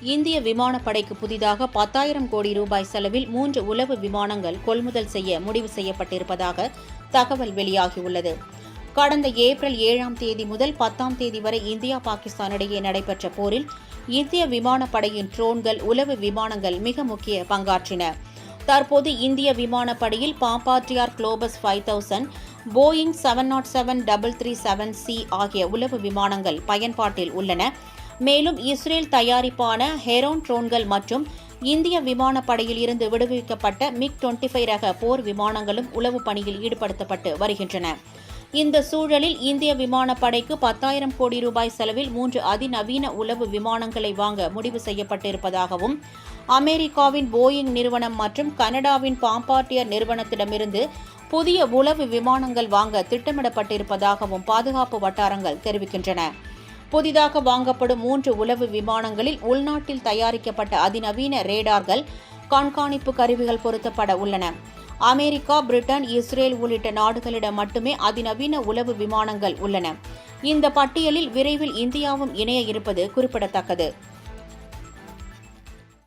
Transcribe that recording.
இந்திய விமானப்படைக்கு புதிதாக 10,000 கோடி ரூபாய் செலவில் 3 உளவு விமானங்கள் கொள்முதல் செய்ய முடிவு செய்யப்பட்டிருப்பதாக தகவல் வெளியாகியுள்ளது. கடந்த ஏப்ரல் 7ஆம் தேதி முதல் 10ஆம் தேதி வரை இந்தியா பாகிஸ்தான் இடையே நடைபெற்ற போரில் இந்திய விமானப்படையின் ட்ரோன்கள், உளவு விமானங்கள் மிக முக்கிய பங்காற்றின. தற்போது இந்திய விமானப்படையில் பாம்பார்டியர் குளோபஸ் 5000, போயிங் 707-337C ஆகிய உளவு விமானங்கள் பயன்பாட்டில் உள்ளன. மேலும் இஸ்ரேல் தயாரிப்பான ஹெரோன் ட்ரோன்கள் மற்றும் இந்திய விமானப்படையில் இருந்து விடுவிக்கப்பட்ட MiG-25 ரக போர் விமானங்களும் உளவு பணியில் ஈடுபடுத்தப்பட்டு வருகின்றன. இந்த சூழலில் இந்திய விமானப்படைக்கு 10,000 கோடி ரூபாய் செலவில் 3 அதிநவீன உளவு விமானங்களை வாங்க முடிவு செய்யப்பட்டிருப்பதாகவும், அமெரிக்காவின் போயிங் நிறுவனம் மற்றும் கனடாவின் பாம்பார்டியர் நிறுவனத்திடமிருந்து புதிய உளவு விமானங்கள் வாங்க திட்டமிடப்பட்டிருப்பதாகவும் பாதுகாப்பு வட்டாரங்கள் தெரிவிக்கின்றன. புதிதாக வாங்கப்படும் 3 உளவு விமானங்களில் உள்நாட்டில் தயாரிக்கப்பட்ட அதிநவீன ரேடார்கள், கண்காணிப்பு கருவிகள் பொருத்தப்பட உள்ளன. அமெரிக்கா, பிரிட்டன், இஸ்ரேல் உள்ளிட்ட நாடுகளிடம் மட்டுமே அதிநவீன உளவு விமானங்கள் உள்ளன. இந்த பட்டியலில் விரைவில் இந்தியாவும் இணைய இருப்பது குறிப்பிடத்தக்கது.